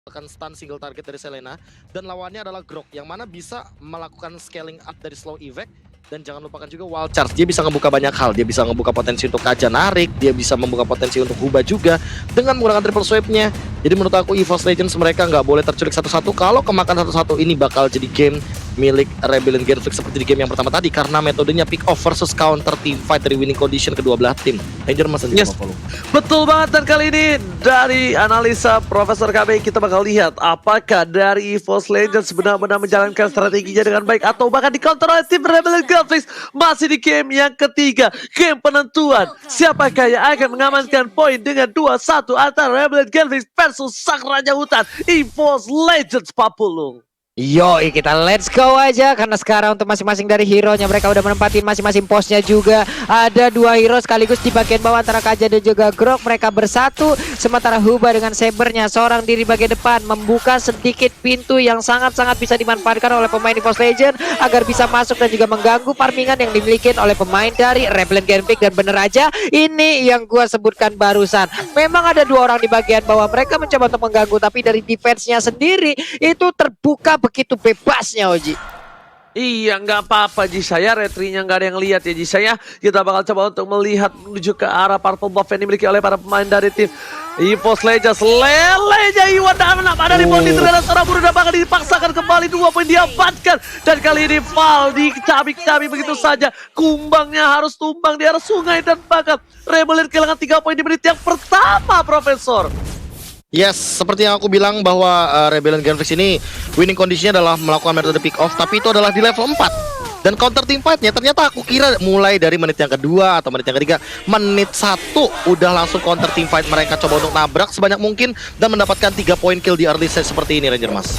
Akan stun single target dari Selena, dan lawannya adalah Grok yang mana bisa melakukan scaling up dari slow evac. Dan jangan lupakan juga wild charge, dia bisa ngebuka banyak hal, dia bisa ngebuka potensi untuk Kaja narik, dia bisa membuka potensi untuk Huba juga dengan menggunakan triple swipe-nya. Jadi menurut aku EVOS Legends mereka nggak boleh terculik satu-satu. Kalau kemakan satu-satu ini bakal jadi game milik Rebellion Genflix seperti di game yang pertama tadi, karena metodenya pick off versus counter team fight dari winning condition kedua belah tim. Ranger Mas dan Yes. Betul banget, dan kali ini dari analisa Profesor KB kita bakal lihat apakah dari EVOS Legends benar-benar menjalankan strateginya dengan baik atau bahkan di counter oleh tim Rebellion Genflix. Masih di game yang ketiga, game penentuan siapakah yang akan mengamankan poin dengan 2-1 antara Rebellion Genflix versus Sang Raja Hutan EVOS Legends Papulung. Yoi, kita let's go aja karena sekarang untuk masing-masing dari hero-nya mereka udah menempati masing-masing posnya juga. Ada dua hero sekaligus di bagian bawah antara Kaja dan juga Grok, mereka bersatu. Sementara Huba dengan sabernya seorang diri bagian depan membuka sedikit pintu yang sangat-sangat bisa dimanfaatkan oleh pemain EVOS Legends agar bisa masuk dan juga mengganggu farmingan yang dimiliki oleh pemain dari Rebellion Genflix. Dan bener aja ini yang gua sebutkan barusan, memang ada dua orang di bagian bawah, mereka mencoba untuk mengganggu, tapi dari defense-nya sendiri itu terbuka begitu bebasnya, Oji. Iya, nggak apa-apa Jisaya, retrinya nggak ada yang lihat ya Jisaya. Kita bakal coba untuk melihat menuju ke arah purple buff yang dimiliki oleh para pemain dari tim EVOS Legends. Lelenya Iwan ada di body terhadap seorang buruh, bakal dipaksakan kembali, 2 poin diamankan. Dan kali ini Val dicabik-cabik begitu saja. Kumbangnya harus tumbang di arah sungai dan bakal Rebellion kehilangan 3 poin di menit yang pertama, Profesor. Yes, seperti yang aku bilang bahwa Rebellion Genflix ini winning conditionnya adalah melakukan metode pick off, tapi itu adalah di level 4. Dan counter team fight-nya ternyata aku kira mulai dari menit yang kedua atau menit yang ketiga, menit 1 udah langsung counter team fight, mereka coba untuk nabrak sebanyak mungkin dan mendapatkan 3 poin kill di early stage seperti ini, Ranger Mas.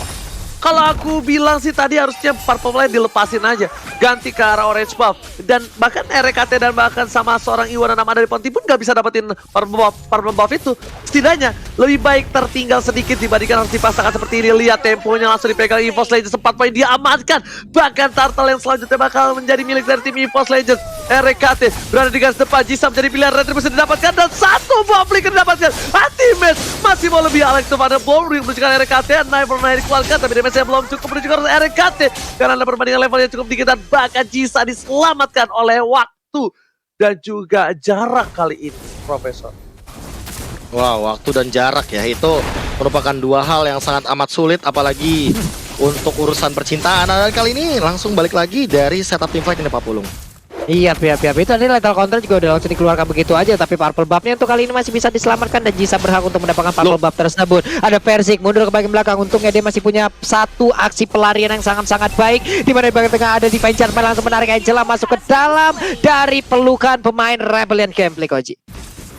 Kalau aku bilang sih tadi harusnya purple line dilepasin aja, ganti ke arah orange buff. Dan bahkan RKT dan bahkan sama seorang Iwan nama dari Ponti pun nggak bisa dapetin purple buff itu. Setidaknya lebih baik tertinggal sedikit dibandingkan harus dipasangkan seperti ini. Lihat temponya langsung dipegang EVOS Legends, 4 poin diamankan. Bahkan Turtle yang selanjutnya bakal menjadi milik dari tim EVOS Legends. RKT berada di garis depan, Jisam menjadi pilihan retribusi didapatkan dan 1 buff flicker didapatkan. Ultimate masih mau lebih alek kepada Bowling menunjukkan RKT, Knife dikeluarkan tapi damage belum cukup menuju ke RKT karena ada perbandingan level yang cukup tinggi dan bahkan Jisa diselamatkan oleh waktu dan juga jarak kali ini, Profesor. Wow, waktu dan jarak ya, itu merupakan dua hal yang sangat amat sulit apalagi untuk urusan percintaan. Dan kali ini langsung balik lagi dari setup team fight ini, Pak Pulung. Iya, itu tadi lethal counter juga udah langsung dikeluarkan begitu aja, tapi purple buff-nya untuk kali ini masih bisa diselamatkan dan Jisa berhak untuk mendapatkan purple buff tersebut. Ada Persik mundur ke bagian belakang, untungnya dia masih punya satu aksi pelarian yang sangat-sangat baik, di mana di bagian tengah ada Divine Charm langsung menarik Angela masuk ke dalam dari pelukan pemain Rebellion Genflix, Oji.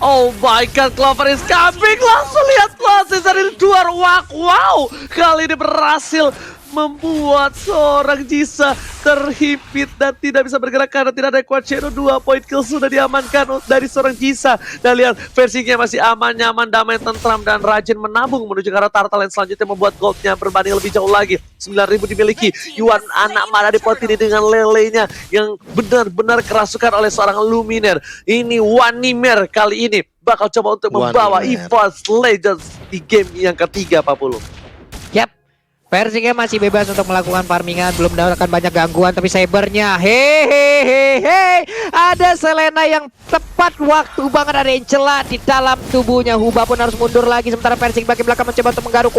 Oh my god, Clover is coming. Langsung lihat proses dari luar. Wow, kali ini berhasil membuat seorang Jisa terhimpit dan tidak bisa bergerak karena tidak ada Quad Shadow. 2 point kill sudah diamankan dari seorang Jisa. Dan lihat versinya masih aman, nyaman, damai, tentram dan rajin menabung menuju ke arah Turtle yang selanjutnya membuat goldnya berbanding lebih jauh lagi. 9.000 dimiliki Yuan anak mana di pot ini dengan lelenya yang benar-benar kerasukan oleh seorang Luminer. Ini Wanimer kali ini bakal coba untuk membawa EVOS Legends di game yang ketiga, Pak Pulu. Yap, Persiknya masih bebas untuk melakukan farmingan, belum mendapatkan banyak gangguan, tapi sabernya hehehe, ada Selena yang tepat waktu banget, ada Angela di dalam tubuhnya. Huba pun harus mundur lagi, sementara Persik bagian belakang mencoba untuk menggaruk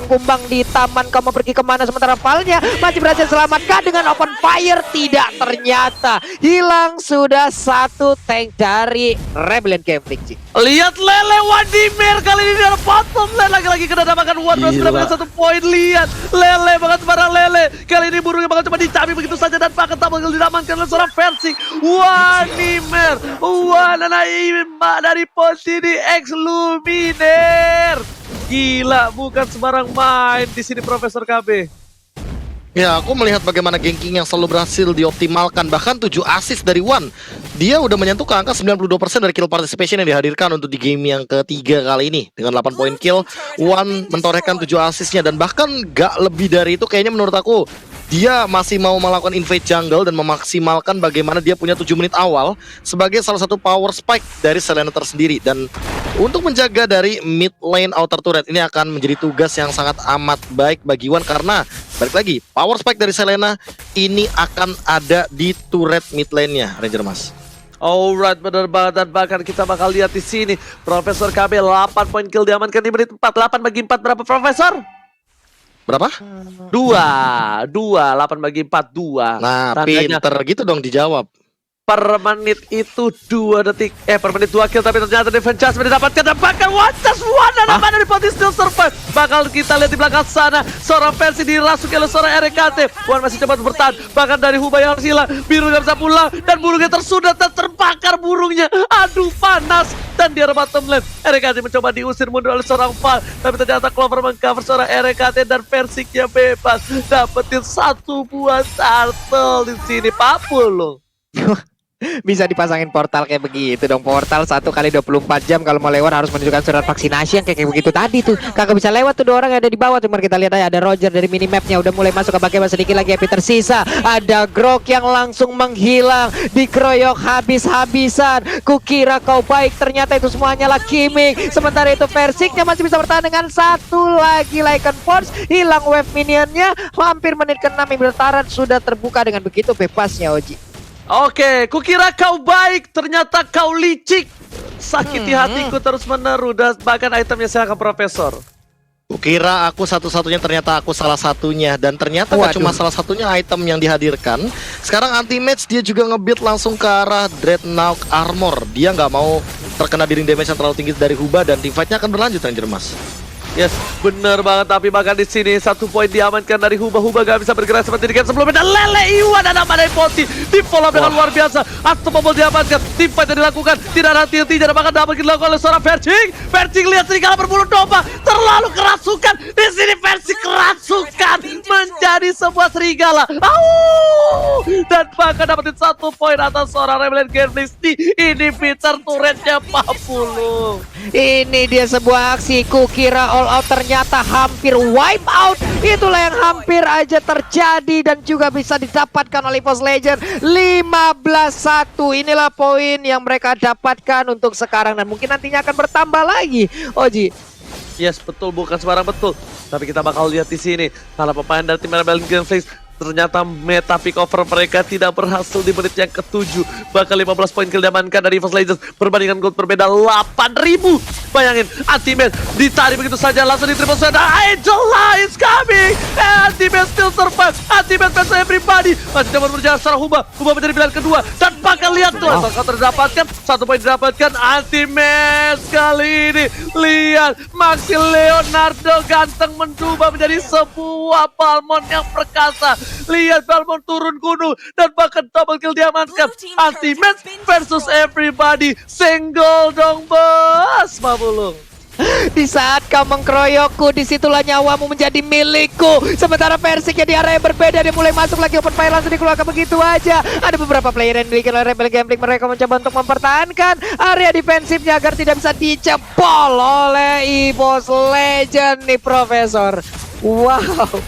kumbang di taman. Kamu pergi kemana? Sementara Valnya masih berhasil selamatkan dengan open fire, tidak, ternyata hilang sudah satu tank dari Rebellion Genflix. Lihat Lele Wadimer kali ini dalam bottom lane, lagi-lagi kena dapatkan One Rose mendapatkan 1 poin. Lihat Lele banget barang Lele kali ini, burungnya bakal cuma dicabik begitu saja dan bahkan tak bakal diamankan oleh seorang Persik. Wanimer, Wananaima dari posisi X Luminer. Gila, bukan sembarang main di sini, Profesor KB. Ya, aku melihat bagaimana ganking yang selalu berhasil dioptimalkan. Bahkan 7 assist dari Wan. Dia udah menyentuh ke angka 92% dari kill participation yang dihadirkan untuk di game yang ketiga kali ini. Dengan 8 poin kill, Wan mentorehkan 7 assistnya. Dan bahkan gak lebih dari itu, kayaknya menurut aku dia masih mau melakukan invade jungle dan memaksimalkan bagaimana dia punya 7 menit awal sebagai salah satu power spike dari Selena tersendiri. Dan Untuk menjaga dari mid lane outer turret ini akan menjadi tugas yang sangat amat baik bagi Wan, karena balik lagi power spike dari Selena ini akan ada di turret mid lane-nya Ranger Mas. Alright, benar banget, dan bahkan kita bakal lihat di sini Profesor KB 8 poin kill diamankan di menit 48 bagi 4 berapa Profesor? Berapa? 2, 8 bagi 4, 2. Nah, Tandanya pinter gitu dong dijawab. per menit itu 2 detik, per menit 2 kill, tapi ternyata defense chance mendapatkan, dan bahkan one touch one dan mana di Poti still survive. Bakal kita lihat di belakang sana, seorang versi dirasuki oleh seorang RKT. Wan masih cepat bertahan, bahkan dari Huba yang harus hilang, biru gak bisa pulang, dan burungnya tersudat dan terbakar burungnya. Aduh panas, dan di arah bottom lane, RKT mencoba diusir mundur oleh seorang Val, tapi ternyata Clover mengcover seorang RKT dan Versiknya bebas, dapetin 1 buah turtle di sini, Papul loh. Bisa dipasangin portal kayak begitu dong. Portal 1 kali 24 jam, kalau mau lewat harus menunjukkan surat vaksinasi yang kayak begitu tadi tuh. Kagak bisa lewat tuh 2 orang yang ada di bawah. Cuma kita lihat aja ada Roger dari minimapnya udah mulai masuk ke bagian sedikit lagi Epi tersisa. Ada Grok yang langsung menghilang, dikeroyok habis-habisan. Kukira kau baik, ternyata itu semuanya lah gimmick. Sementara itu Versiknya masih bisa bertahan dengan 1 lagi Lycan Force. Hilang wave minionnya, hampir menit ke-6 Ibertaran sudah terbuka dengan begitu bebasnya Oji. Oke, kukira kau baik, ternyata kau licik. Sakiti hatiku terus menerus, dan bahkan itemnya saya ke Profesor. Kukira aku satu-satunya, ternyata aku salah satunya. Dan ternyata gak cuma salah satunya item yang dihadirkan. Sekarang anti-match dia juga nge-build langsung ke arah Dreadnought Armor. Dia nggak mau terkena dealing damage yang terlalu tinggi dari Huba, dan teamfight-nya akan berlanjut Ranger Mas. Yes, bener banget, tapi bahkan di sini 1 poin diamankan dari Huba. Huba gak bisa bergerak seperti di game sebelumnya, dan Lele Iwan dan Amadai Poti di follow up dengan luar biasa. Unstoppable diamankan, tim fight yang dilakukan tidak ada henti-hentinya, dan bahkan dapat dilakukan oleh seorang Vercing. Vercing lihat serigala berbulu domba, terlalu kerasukan. Di sini Vercing kerasukan menjadi sebuah serigala. Dan bahkan dapetin 1 poin atas seorang Rebellion Gameplays di inhibitor turretnya 40. Ini dia sebuah aksi, kukira all out ternyata hampir wipe out. Itulah yang hampir aja terjadi dan juga bisa didapatkan oleh EVOS Legend. 15-1, inilah poin yang mereka dapatkan untuk sekarang, dan mungkin nantinya akan bertambah lagi Oji. Yes, betul, bukan sembarang betul. Tapi kita bakal lihat di sini, salah pemain dari tim Rebellion Gameplays. Ternyata meta pick over mereka tidak berhasil di menit yang ke-7. Bahkan 15 poin kill diamankan dari EVOS Legends, perbandingan gold berbeda 8.000. Bayangin, Anti-Match ditarik begitu saja, langsung di triple shot. Angel is coming, Anti-Match still survive. Anti-Match versus everybody. Masih dapat berjalan secara Huba menjadi pilihan kedua, dan bahkan lihat tuh, asal counter didapatkan, 1 poin didapatkan Anti-Match kali ini. Lihat, Maxi Leonardo ganteng mendubah menjadi sebuah Balmond yang perkasa. Lihat Balmond turun gunung, dan bahkan double kill diamankan. Anti-Match versus everybody, single dong bos, Mabulung. Di saat kau mengkeroyokku, disitulah nyawamu menjadi milikku. Sementara Versiknya di area yang berbeda, dia mulai masuk lagi open fire, langsung dikeluarkan begitu aja. Ada beberapa player yang dimiliki oleh Rebel Gambling, mereka mencoba untuk mempertahankan area defensifnya agar tidak bisa dicepol oleh EVOS Legend nih Profesor. Wow.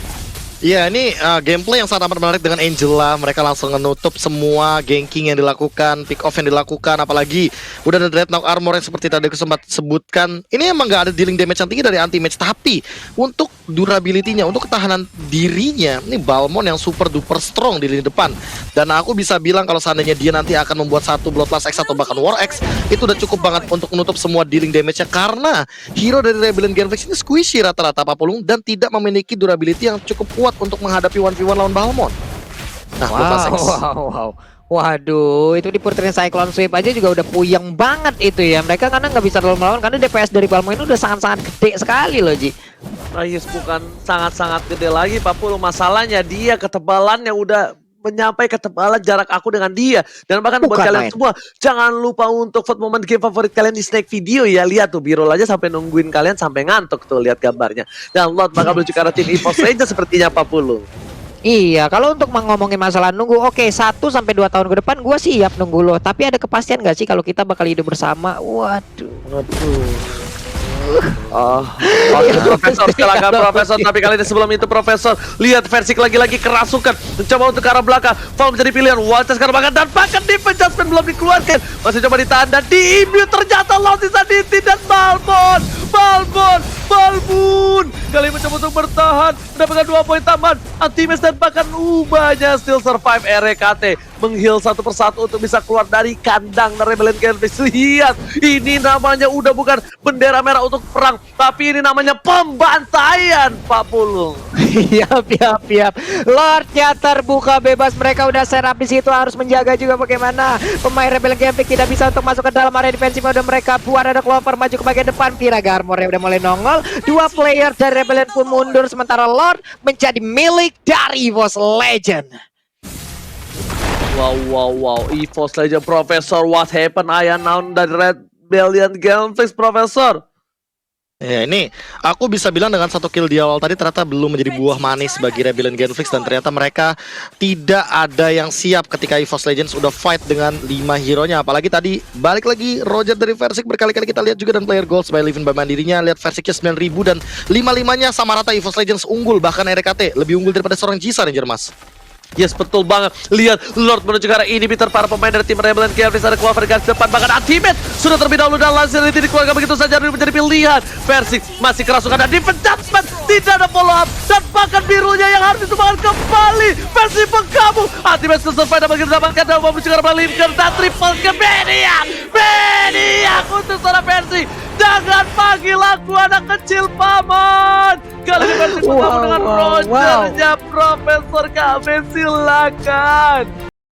Iya, ini gameplay yang sangat amat menarik dengan Angela. Mereka langsung menutup semua ganking yang dilakukan, pick off yang dilakukan. Apalagi udah ada Dreadnought Armor yang seperti tadi aku sempat sebutkan. Ini emang gak ada dealing damage yang tinggi dari anti-match, tapi untuk durability-nya, untuk ketahanan dirinya, ini Balmond yang super duper strong di lini depan. Dan aku bisa bilang kalau seandainya dia nanti akan membuat 1 Bloodlust X atau bahkan War X, itu udah cukup banget untuk menutup semua dealing damage-nya. Karena hero dari Rebellion Gameplays ini squishy rata-rata Papulung, dan tidak memiliki durability yang cukup kuat untuk menghadapi 1v1 lawan Balmond. Nah, wow. Waduh, itu di Purtrin Cyclone Sweep aja juga udah puyeng banget itu ya. Mereka karena nggak bisa terlalu melawan, karena DPS dari Balmond ini udah sangat-sangat gede sekali loh Ji. Yes, bukan sangat-sangat gede lagi Papulu. Masalahnya dia ketebalannya udah menyampai ketebalan jarak aku dengan dia. Dan bahkan buat kalian semua, jangan lupa untuk vote momen game favorit kalian di Snake Video ya. Lihat tuh, Birol aja sampai nungguin kalian sampai ngantuk tuh, lihat gambarnya. Dan Lot bakal menuju ke arah tim EVOS Legends sepertinya Papulu. Iya, kalau untuk ngomongin masalah nunggu, oke, 1 sampai 2 tahun ke depan gue siap nunggu loh. Tapi ada kepastian gak sih kalau kita bakal hidup bersama? Waduh. Oke, Profesor, silakan Profesor. Tapi kali ini sebelum itu Profesor, lihat Versik lagi-lagi kerasukan, mencoba untuk ke arah belakang. Fall menjadi pilihan, Walter sekarang bahkan dan bahkan defense adjustment belum dikeluarkan, masih coba ditahan dan di-immute ternyata Loud sisa Diti dan Balbon. Kali mencoba untuk bertahan, mendapatkan 2 poin tambahan. Antimes dan bahkan ubahnya still survive RKT, mengheal satu persatu untuk bisa keluar dari kandang Rebellion Genflix. Lihat, ini namanya udah bukan bendera merah untuk perang, tapi ini namanya pembantaian, Pak Pulung. Yap. Lordnya terbuka bebas, mereka udah serap di situ, harus menjaga juga bagaimana pemain Rebellion Genflix tidak bisa untuk masuk ke dalam area defensif. Udah mereka buat ada Clover maju ke bagian depan, Kira Garmor yang udah mulai nongol. 2 player dari Rebellion pun mundur, sementara Lord menjadi milik dari EVOS Legend. Wow. EVOS Legend, Profesor, what happened? I unknown dari Rebellion Genflix, Profesor. Ya ini aku bisa bilang dengan 1 kill di awal tadi ternyata belum menjadi buah manis bagi Rebellion Genflix, dan ternyata mereka tidak ada yang siap ketika EVOS Legends udah fight dengan 5 hero-nya. Apalagi tadi balik lagi Roger dari Versik, berkali-kali kita lihat juga, dan player goals by Living by Mandirinya. Lihat Versiknya 9.000 dan 5-5-nya sama rata EVOS Legends unggul, bahkan RKT lebih unggul daripada seorang Jisa, Ranger Mas. Yes, betul banget. Lihat, Lord menuju ke arah inhibitor para pemain dari tim Rebellion Genflix. Ada Clover di garis depan, bahkan Ultimate sudah terlebih dahulu dan Lancer ini dikeluarkan begitu saja menjadi pilihan. Versik masih kerasukan dan defense judgment, tidak ada follow up, dan bahkan birunya yang harus ditumbangkan kembali. Versik menggabung, Ultimate selesai dan begitu dapatkan dan menuju ke arah Linker dan triple ke Maniac untuk seorang Versik. Jangan panggil aku anak kecil, paman. Kali ini Versik bertemu dengan Rogernya Profesor Kami, silakan.